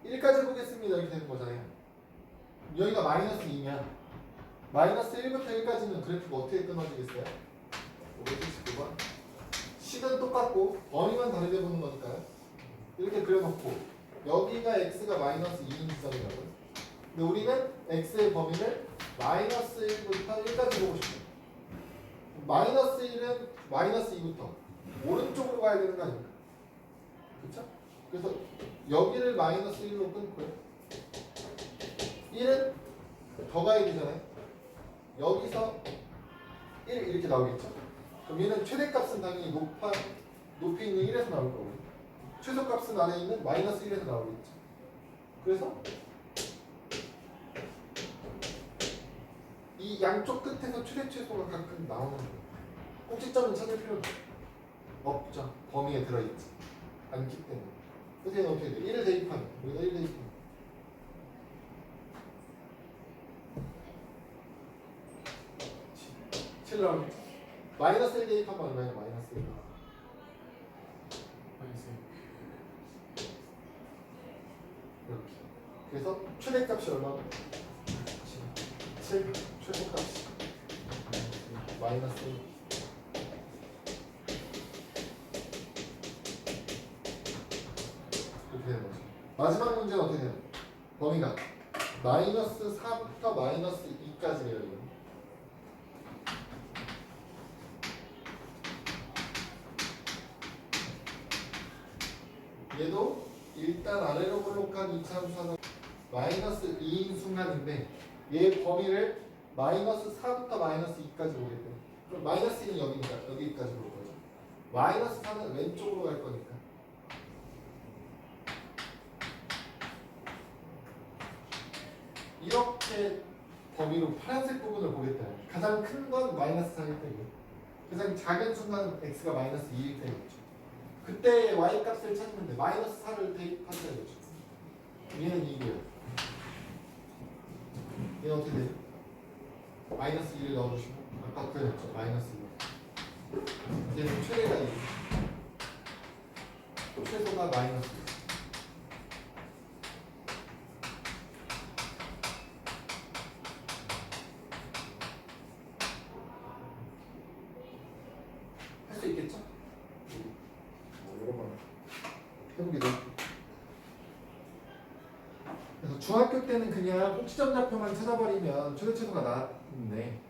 1까지 보겠습니다. 이렇게 되는 거잖아요. 여기가 마이너스 2면 마이너스 1부터 1까지는 그래프가 어떻게 끊어지겠어요? 579번 식은 똑같고 범위만 다르게 보는 거니까요. 이렇게 그려놓고 여기가 x가 마이너스 2인 지점이라고요. 근데 우리는 x의 범위를 마이너스 1부터 1까지 보고 싶어요. 마이너스 1은 마이너스 2부터 오른쪽으로 가야 되는 거 아닙니까? 그렇죠? 그래서 여기를 마이너스 1로 끊고요. 1은 더 가야 되잖아요. 여기서 1 이렇게 나오겠죠? 그럼 얘는 최대값은 당연히 높이 있는 1에서 나올 거고요. 최소값은 안에 있는 마이너스 1에서 나오겠죠. 그래서 이 양쪽 끝에서 최대 최소가 가끔 나오는 거예요. 꼭지점은 찾을 필요는 없죠. 범위에 들어있지 않기 때문에. 그래서 얘는 어떻게 돼? 1을 대입하면 여기다 1 대입하면 7 나오겠죠. 마이너스 1 대입하면 얼마냐? 마이너스 1. 마이너스 이렇게. 그래서 최대값이 얼마나? 7. 최소값이 마이너스 1. 이렇게 되는 거죠. 마지막 문제는 어떻게 되나요? 범위가 마이너스 4부터 마이너스 2까지예요. 이거. 얘도 일단 아래로 볼록한 2차 함수는 마이너스 2인 순간인데 얘 범위를 마이너스 4부터 마이너스 2까지 보겠대요. 그럼 마이너스 2는 여기니까 여기까지 볼 거죠. 마이너스 4는 왼쪽으로 갈 거니까 이렇게 범위로 파란색 부분을 보겠다. 가장 큰 건 마이너스 4일 때고 가장 작은 순간은 x가 마이너스 2일 때겠죠. 그때 y 값을 찾으면 돼. 마이너스 4를 대입하셔야겠죠. 얘는 2고요. 얘는 어떻게 돼요? 마이너스 2를 넣어주시고 아까 그랬죠. 마이너스 2. 얘는 최대가 2. 최소가 마이너스 2. 할 수 있겠죠? 이것만 해보기도. 그래서 중학교 때는 그냥 꼭지점 좌표만 찾아버리면 최대 최소가 나왔는데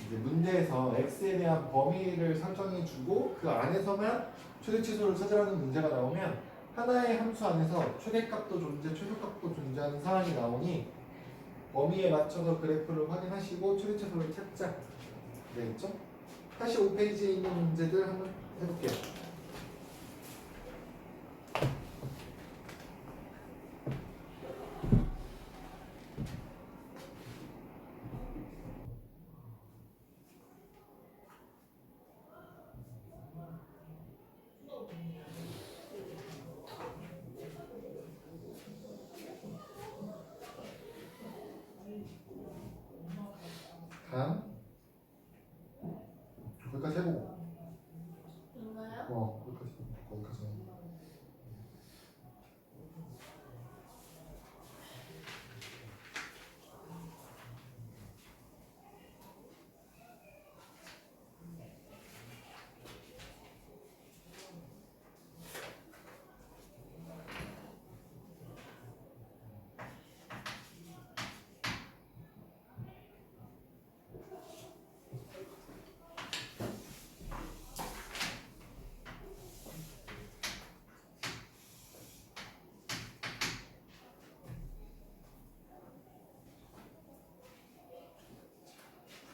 이제 문제에서 x에 대한 범위를 설정해주고 그 안에서만 최대 최소를 찾으라는 문제가 나오면 하나의 함수 안에서 최대값도 존재, 최소값도 존재하는 상황이 나오니 범위에 맞춰서 그래프를 확인하시고 최대 최소를 찾자. 되겠죠? 85페이지에 있는 문제들 한번 해볼게요. 다음 거기까지 해보고 있나요? 거기까지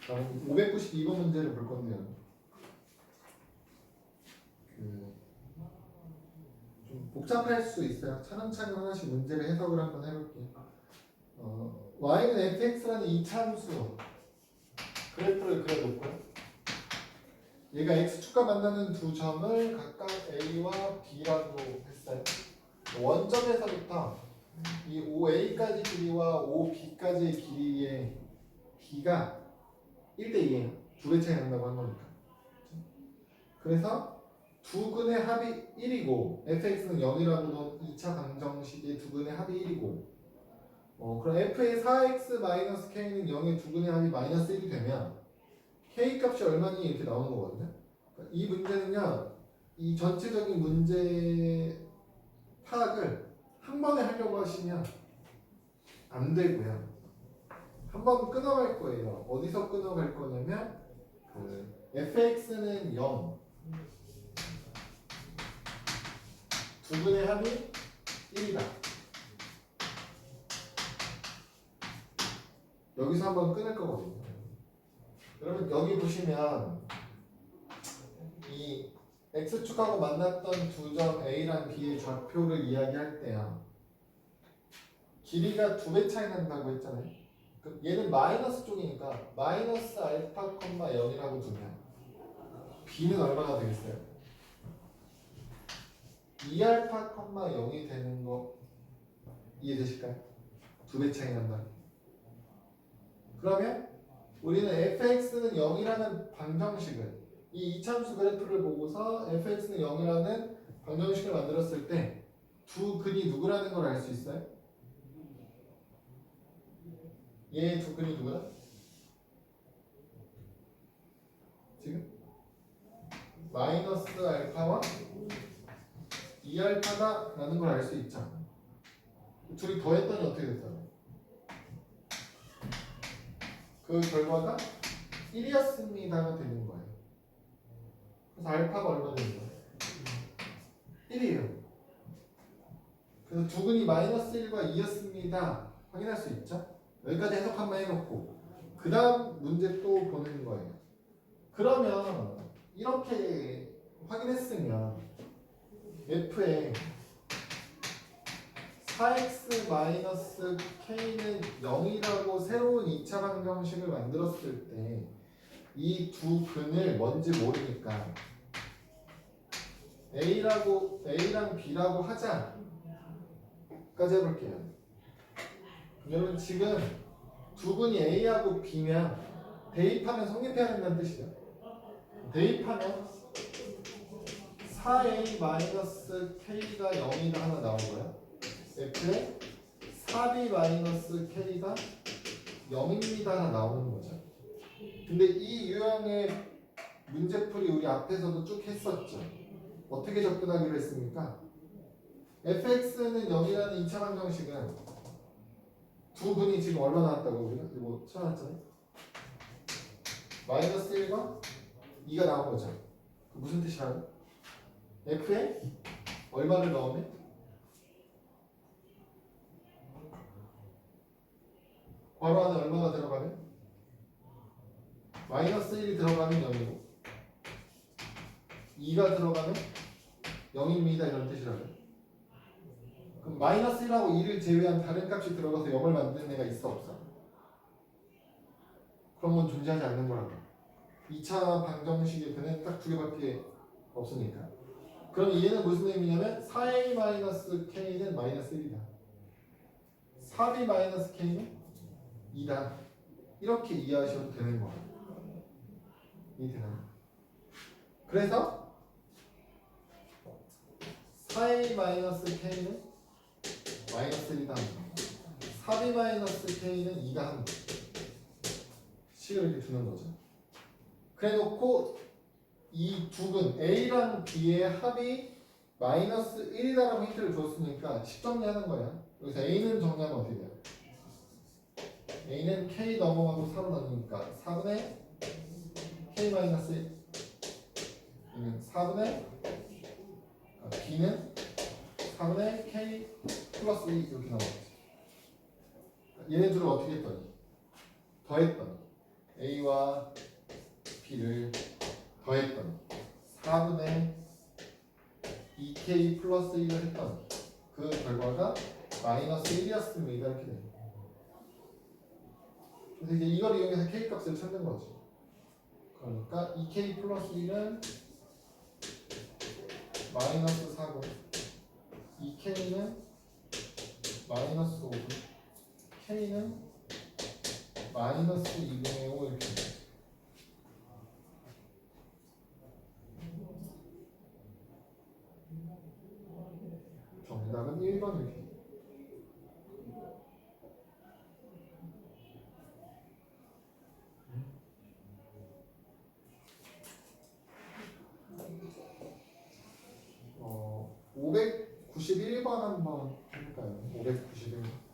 다음 592번 문제를 볼 건데요. 좀 복잡할 수 있어요. 차근차근 하나씩 문제를 해석을 한번 해볼게요. y는 fx라는 이차함수 그래프를 그려놓고요. 얘가 x축과 만나는 두 점을 각각 a와 b라고 했어요. 원점에서부터 이 OA까지 길이와 OB까지의 길이의 b가 1대2예요. 두 배 차이 난다고 한 거니까. 그래서 두 근의 합이 1이고 fx는 0이라고 놓은 2차 방정식의 두 근의 합이 1이고 그럼 f의 4x-k는 0의 두 근의 합이 마이너스 1이 되면 k 값이 얼마니 이렇게 나오는 거거든요. 그러니까 이 문제는요. 이 전체적인 문제 파악을 한 번에 하려고 하시면 안 되고요. 한 번 끊어갈 거예요. 어디서 끊어갈 거냐면 fx는 0 두 근의 합이 1이다. 여기서 한번 끊을 거거든요. 여러분 여기 보시면 이 x축하고 만났던 두 점 a랑 b의 좌표를 이야기할 때요. 길이가 두 배 차이 난다고 했잖아요. 얘는 마이너스 쪽이니까 마이너스 알파 콤마 0이라고 두면 b는 얼마가 되겠어요? 2알파 콤마 0이 되는 거 이해되실까요? 두 배 차이 난다. 그러면 우리는 fx는 0이라는 방정식을 이 이차함수 그래프를 보고서 fx는 0이라는 방정식을 만들었을 때 두 근이 누구라는 걸 알 수 있어요? 얘 두 근이 누구야? 지금? 마이너스 알파와 2알파다 라는 걸 알 수 있죠. 둘이 더했더니 어떻게 됐어요? 그 결과가 1이었습니다가 되는 거예요. 그래서 알파가 얼마 되는 거예요? 1이에요. 그래서 두 근이 마이너스 1과 2였습니다. 확인할 수 있죠? 여기까지 해석 한번 해놓고 그 다음 문제 또 보는 거예요. 그러면 이렇게 확인했으면 f의 4x-k는 0이라고 새로운 2차 방정식을 만들었을 때 이 두 근을 뭔지 모르니까 A랑 B라고 하자 까지 해볼게요. 여러분 지금 두 근이 A하고 B면 대입하면 성립해야 된다는 뜻이죠. 대입하면 4A-K가 0이가 하나 나오고요. F에 4B-K가 0입니다 하나 나오는 거죠. 근데 이 유형의 문제풀이 우리 앞에서도 쭉 했었죠. 어떻게 접근하기로 했습니까? fx는 0이라는 2차 방정식은 두 근이 지금 얼마 나왔다고 우리가 이거 쳐놨잖아요. 마이너스 1과 2가 나온 거죠. 무슨 뜻이라고? f에 얼마를 넣으면? 괄호 안에 얼마가 들어가면? 마이너스 1이 들어가면 0이고 2가 들어가면 0입니다 이런 뜻이라고요. 그럼 마이너스 1하고 2를 제외한 다른 값이 들어가서 0을 만드는 애가 있어 없어? 그런 건 존재하지 않는 거라고. 2차 방정식의 근은 딱 두 개밖에 없으니까. 그럼 얘는 무슨 의미냐면 4a-k는 마이너스 1이다. 4b-k는 2다. 이렇게 이해하셔도 되는 거야. 이해되나요? 그래서 4a-k는 마이너스 1이다. 4b-k는 2다 하는 거죠. 식을 이렇게 두는 거죠. 그래 놓고 이 두 근 A랑 B의 합이 마이너스 1이다라고 힌트를 줬으니까 식 정리하는 거야. 여기서 A는 정리하면 어떻게 돼요? A는 K 넘어가고 4로 나누니까 4분의 K 마이너스 1 B는 4분의 B는 4분의 K 플러스 2 이렇게 나오겠지. 얘네 둘을 어떻게 했더니? 더했더니 A와 B를 더했더니 4분의 2K 플러스 1을 했더니 그 결과가 마이너스 1이었습니다. 이렇게 돼요. 그래서 이제 이걸 이용해서 K 값을 찾는 거지. 그러니까 2K 플러스 1은 마이너스 4고 2K는 마이너스 5고 K는 마이너스 2분의 5 이렇게 돼요. 정답은 1번 이렇게 돼요. 어, 591번 한번 해볼까요? 591번.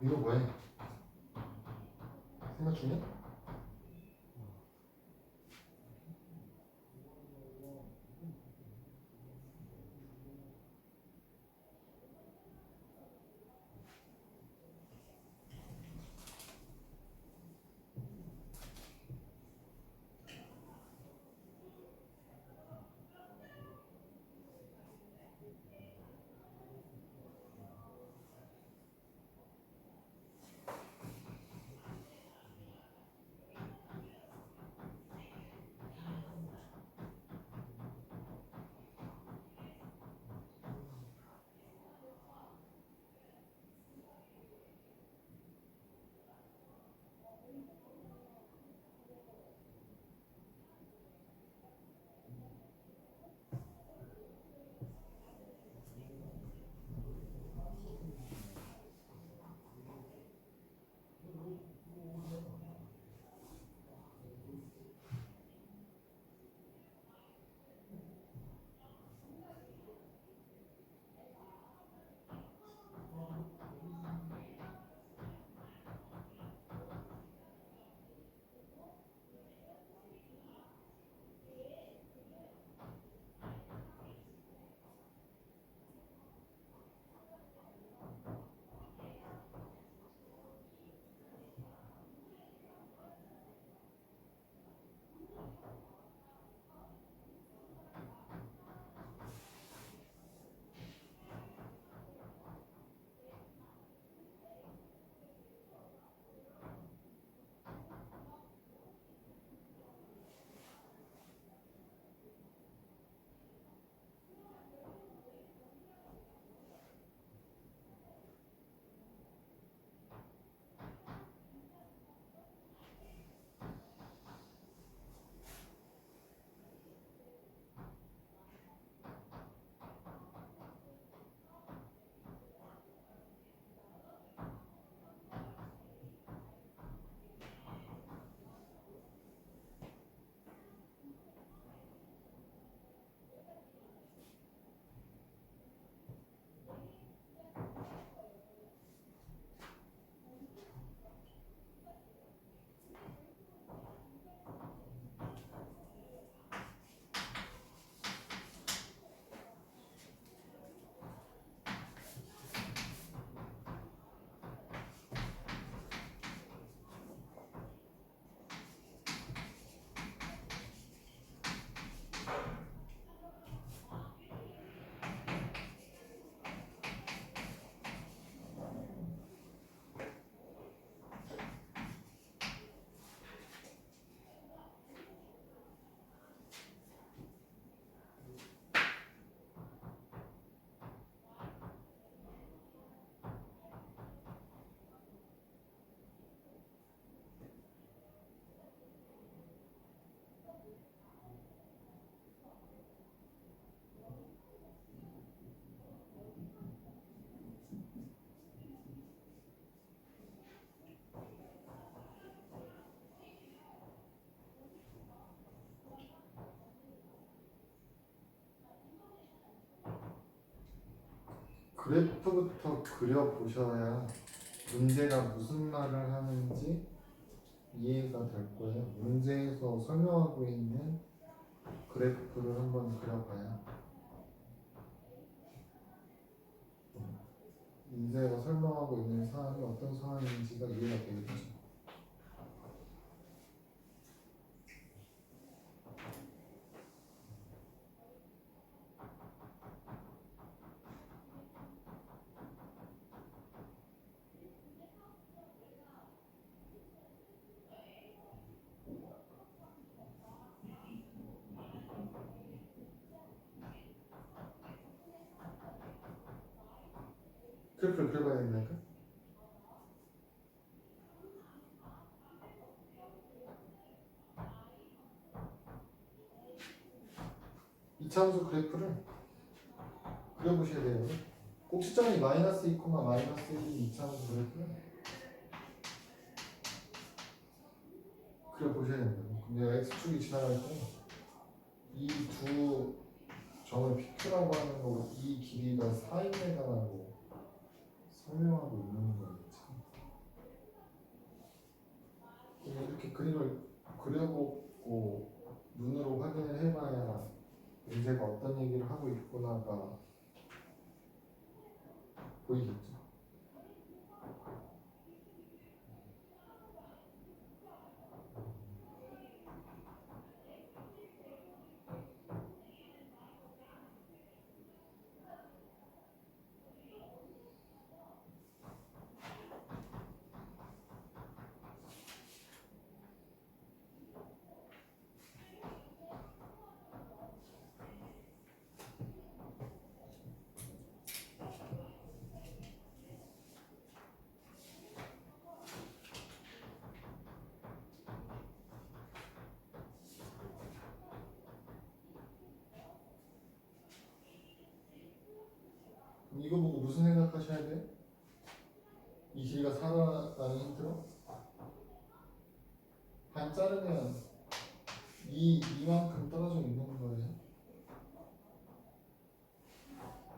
이거 뭐해? 생각 중이야? 그래프부터 그려보셔야 문제가 무슨 말을 하는지 이해가 될 거예요. 문제에서 설명하고 있는 그래프를 한번 그려봐야 문제가 설명하고 있는 사항이 어떤 사항인지가 이해가 되겠죠. 그래프를 그려봐야 된다니까? 이차함수 그래프를 그려보셔야 돼요. 꼭지점이 마이너스 2, 마이너스 1인 이차함수 그래프를 그려보셔야 된다고. 근데 x축이 지나갈 때 이 두 점을 PQ라고 하는 거고 이 길이가 4인에다라고 설명하고 있는 거겠지. 이렇게 그림을 그려보고 눈으로 확인을 해봐야 문제가 어떤 얘기를 하고 있구나가 보이겠죠. 이거 보고 무슨 생각하셔야 돼? 이 길이가 4라는 힌트로 반 자르면 이만큼 떨어져 있는 거예요.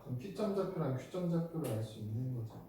그럼 P점 좌표랑 Q점 좌표를 알 수 있는 거죠.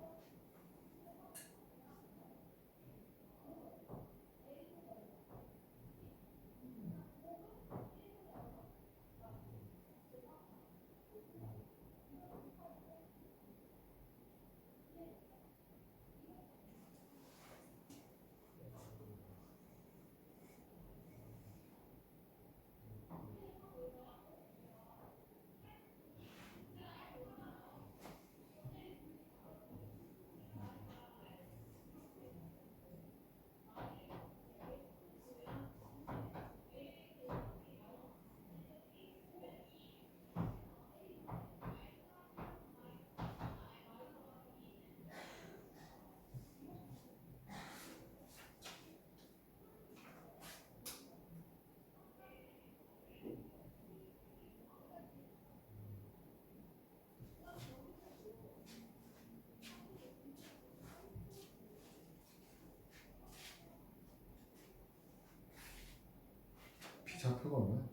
P 좌표가 얼마야?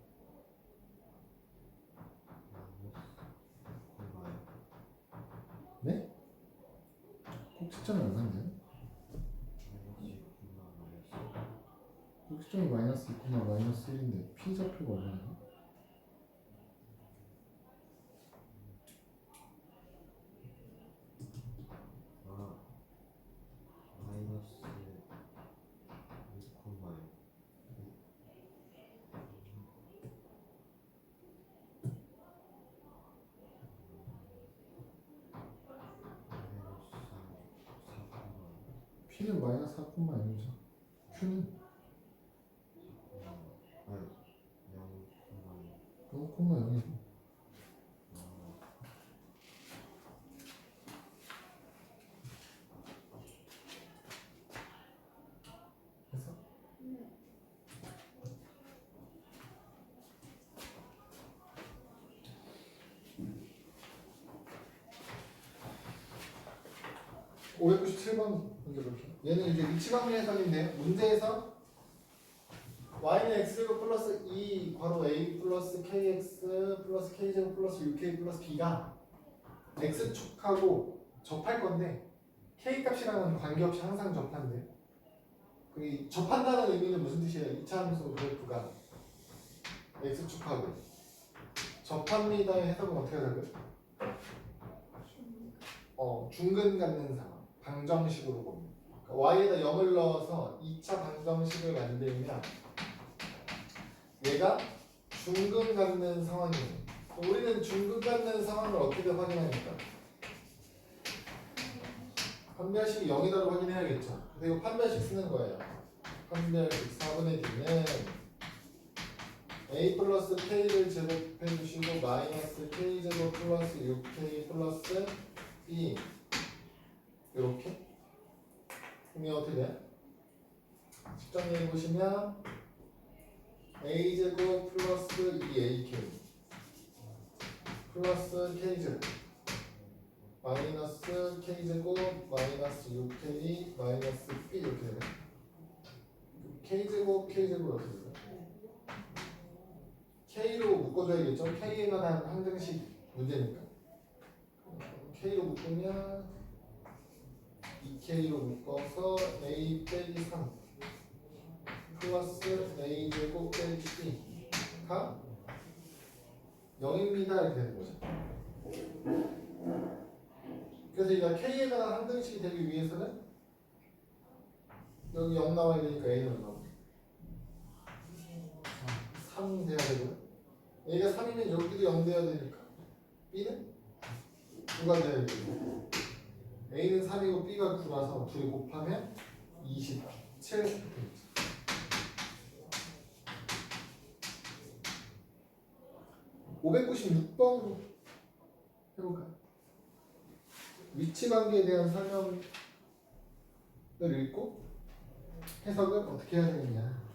네? 꼭지점이 얼마인데요? 꼭지점이 마이너스 2, 마이너스 1인데 P 좌표가 얼마예요? P는 마이너스 4,1이죠. Q는 0,0이죠. 그래서 597번 문제 볼게요. 얘는 이제 위치방면 해석인데요. 문제에서 y는 x제곱 플러스 2 괄호 a 플러스 kx 플러스 k제곱 플러스 6k 플러스 b가 x축하고 접할 건데 k 값이랑은 관계없이 항상 접한대. 그 접한다는 의미는 무슨 뜻이에요? 이차함수 그래프가 x축하고 접합니다의 해석은 어떻게 하자고요? 중근 갖는 상황 방정식으로 봅니다. 그러니까 y에다 0을 넣어서 2차 방정식을 만들면 얘가 중근 갖는 상황이에요. 우리는 중근 갖는 상황을 어떻게 확인합니까? 판별식이 0이다로 확인해야겠죠. 그래서 이거 판별식 쓰는 거예요. 판별식 4분의 d는 a 플러스 k를 제곱해 주시고 마이너스 k 제곱 플러스 6k 플러스 b 이렇게. 그러면 어떻게 돼요? 직정리해 보시면 a 제곱 플러스 2ak 플러스 k 제곱 마이너스 k 제곱 마이너스 6k 마이너스 b 이렇게 되네. k 제곱 k 제곱 어떻게 돼요? k로 묶어줘야겠죠. k에 관한 항등식 문제니까 k로 묶으면 2k로 묶어서 a 빼기 3 플러스 a 제곱 빼기 b가 0입니다 이렇게 되는 거죠. 그래서 이거 k에 관한 항등식이 되기 위해서는 여기 0 나와야 되니까 a는 나오고 3 돼야 되고요. a가 3이면 여기도 0 돼야 되니까 b는 9가 돼야 되고 a는 3이고 b가 9라서 둘이 곱하면 27 596번 해볼까요? 위치관계에 대한 설명을 읽고 해석을 어떻게 해야 되느냐.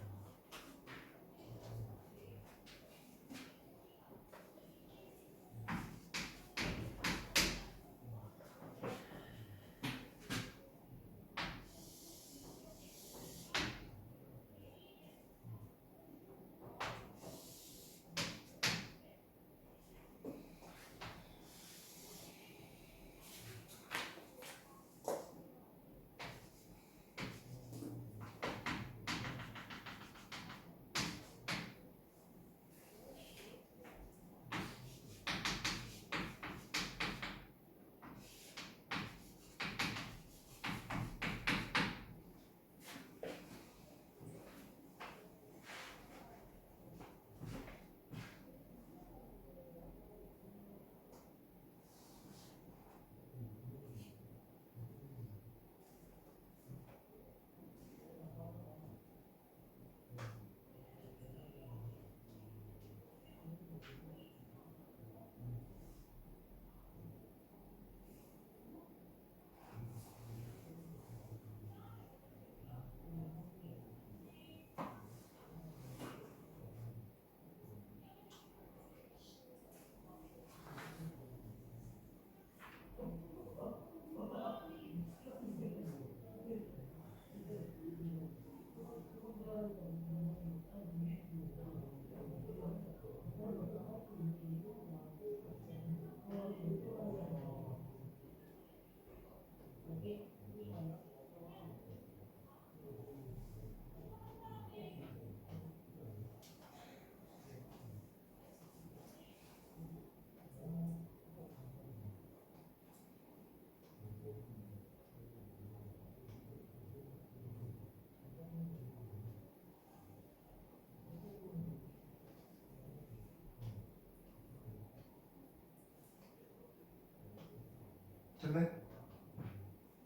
됐네?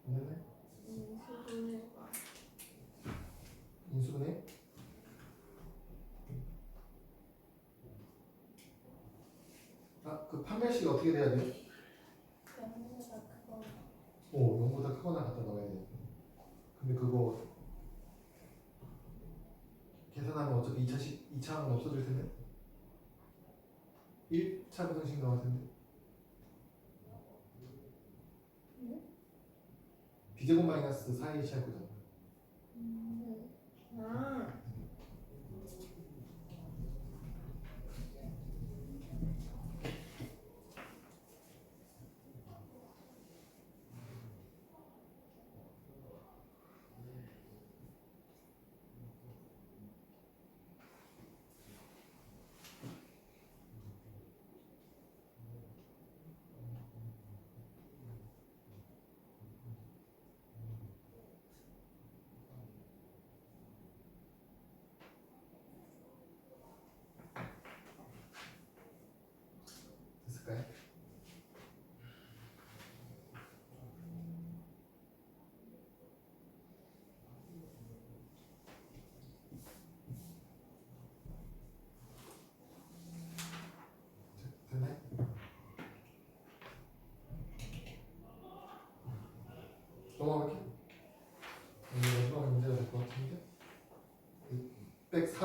됐네? 인수분해가 인수분해? 그 판별식이 어떻게 돼야 돼요? 0보다 크거나 0보다 크거나 갖다 넣어야 돼요. 근데 그거 계산하면 어차피 2차는 없어질 텐데 1차 부등식 나올 텐데 b제곱 마이너스 4a 할 거잖아. 아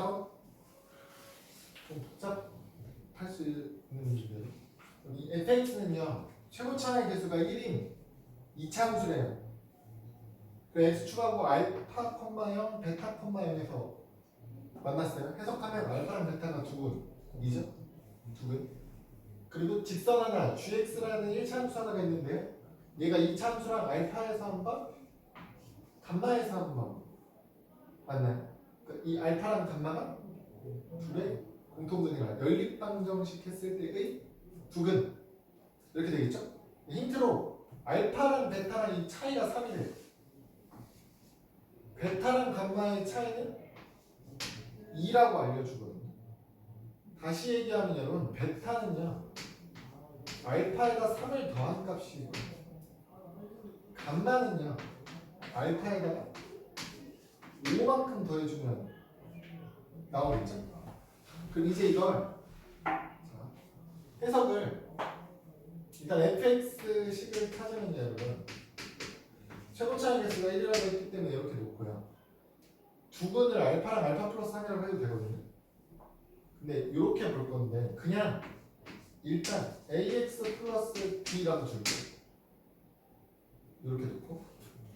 4번 좀 복잡할 수 있는 문제인데요. 이 fx는요 최고차의 개수가 1인 2차함수래요. 그 x 축하고 알파, 0, 베타, 0에서 만났어요. 해석하면 알파랑 베타가 두근이죠. 두근. 그리고 직선 하나, gx라는 1차 함수 하나가 있는데요. 얘가 2차 함수랑 알파에서 한 번, 감마에서 한 번 만나요. 그러니까 이 알파랑 감마가 둘의 공통근이라 연립방정식 했을 때의 두근 이렇게 되겠죠? 힌트로 알파랑 베타랑 이 차이가 3이 돼요. 베타랑 감마의 차이는 2라고 알려주거든요. 다시 얘기하면 여러분 베타는요 알파에다 3을 더한 값이고 감마는요 알파에다가 5만큼 더해주면 나오겠죠? 그럼 이제 이걸 해석을 일단 fx식을 찾으면 여러분 최고차의 개수가 1이라고 했기 때문에 이렇게 놓고요. 두근을 알파랑 알파 플러스 3이라고 해도 되거든요. 근데 이렇게 볼 건데 그냥 일단 ax 플러스 b라고 줄게요. 이렇게 놓고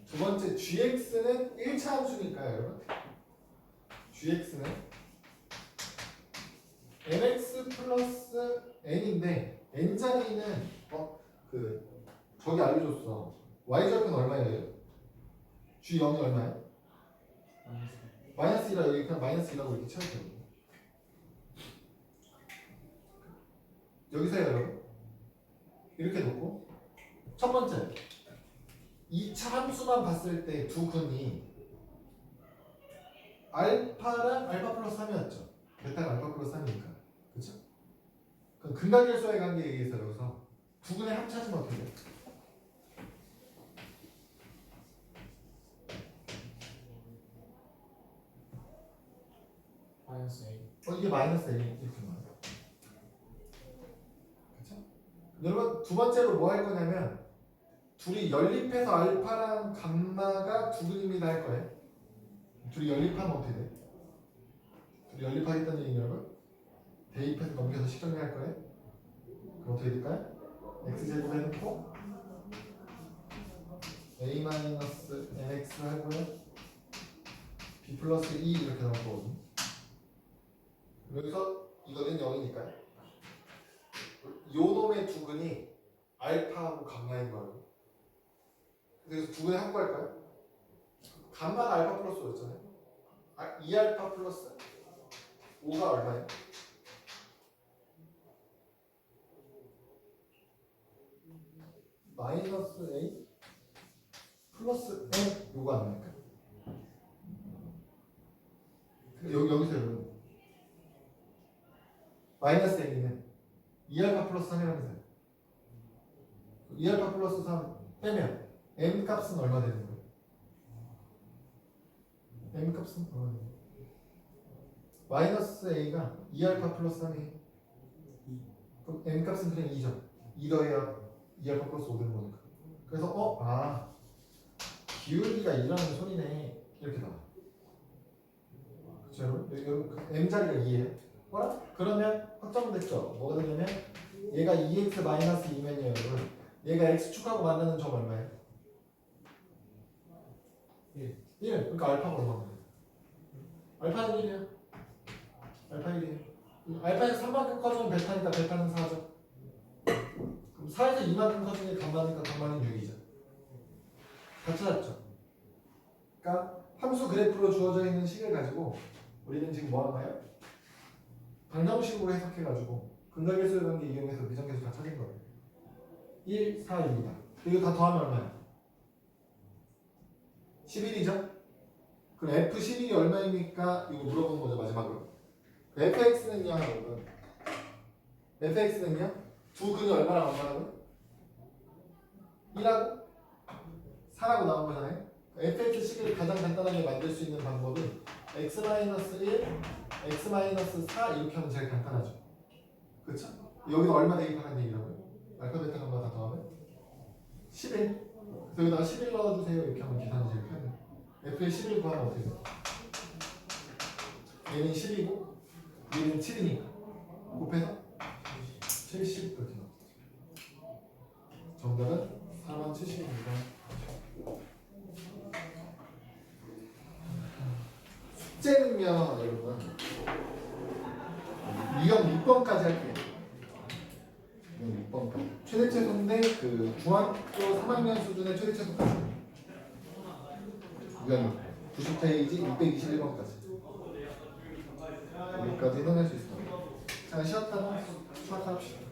두 번째 gx는 1차 함수니까요 여러분. gx는 mx 플러스 n인데 n자리는 저기 알려줬어. y절편 얼마예요? g0이 얼마예요? 마이너스 1이라 여기 그냥 마이너스 1라고 이렇게 채워도 되거든요. 여기서요 여러분 이렇게 놓고 첫 번째 2차 함수만 봤을 때 두 근이 알파랑 알파 플러스 3이었죠. 베타가 알파 플러스 3이니까 그쵸? 그럼 근각일수와의 관계에 의해서 여기서 두 근의 합 찾으면 어떻게 돼요? 마이너스 A. 이게 마이너스 A 이렇게 나와요. 그쵸? 여러분 두 번째로 뭐 할 거냐면 둘이 연립해서 알파랑 감마가 두 근입니다 할 거예요. 둘이 연립하면 어떻게 돼? 둘이 연립하겠다는 얘기는 여러분 대입해서 넘겨서 식정리할 거예요. 그럼 어떻게 될까요? x제곱 해놓고 a-mx 하고요 b 플러스 2 이렇게 나올 거거든요. 여기서 이거는 0이니까요. 요 놈의 두 근이 알파하고 감마인 거예요. 그래서 두 근의 합 할까요? 감마가 알파 플러스 5였잖아요. 2알파 플러스 5가 얼마예요? 마이너스 A 플러스 N 요거 아닙니까? 여기서 여러분 마이너스 A는 2알파 플러스 3이라면서요. 2알파 플러스 3 빼면 M 값은 얼마 되는 거예요? M 값은 얼마 되는 거예요? 마이너스 A가 2알파 플러스 3이 그럼 M 값은 그냥 2죠. 2 더해야 2알파 플러스 5 되는 거니까. 그래서 기울기가 2라는 소리네 이렇게 나와. 그쵸 여러분? M자리가 2예요. 뭐라? 그러면 확정됐죠. 뭐가 되냐면 얘가 2x 마이너스 2면요 여러분 얘가 x축하고 만나는 점 얼마예요? 1. 그러니까 알파가 얼마예요? 알파는 1이에요. 알파 1이에요. 알파에서 3만큼 커지면 베타니까 베타는 4죠. 그럼 4에서 2만큼 커지면 감마니까 감마는 6이죠. 다 찾았죠. 그러니까 함수 그래프로 주어져 있는 식을 가지고 우리는 지금 뭐 하나요? 방정식으로 해석해가지고 근각일수의 관계 이용해서 미정계수 다 찾은 거예요. 1, 4, 6이다. 이거 다 더하면 얼마야? 11이죠? 그럼 F11이 얼마입니까? 이거 물어보는 거죠 마지막으로. fx는요 여러분 fx는요 두 근이 얼마나 얼마라고요? 1하고 4라고 나온 거잖아요. fx식을 가장 간단하게 만들 수 있는 방법은 x-1, x-4 이렇게 하면 제일 간단하죠. 그렇죠? 여기서 얼마 대입하는 얘기라고요? 알파, 베타, 감마 다 더하면 11. 그래서 여기다가 11 넣어주세요. 이렇게 하면 계산이 제일 편해요. f의 11 구하면 어떻게 돼요? 얘는 10이고 얘는 7이니까 곱해서 70 이렇게 나와. 정답은 4번 70입니다. 숙제는요 여러분 유형 6번까지 할게요. 유형 6번까지 최대 최소인데 그 중학교 3학년 수준의 최대 최소까지 유형 90페이지 621번까지 여기까지는 할 수 있습니다. 자 쉬었다가 수학합시다.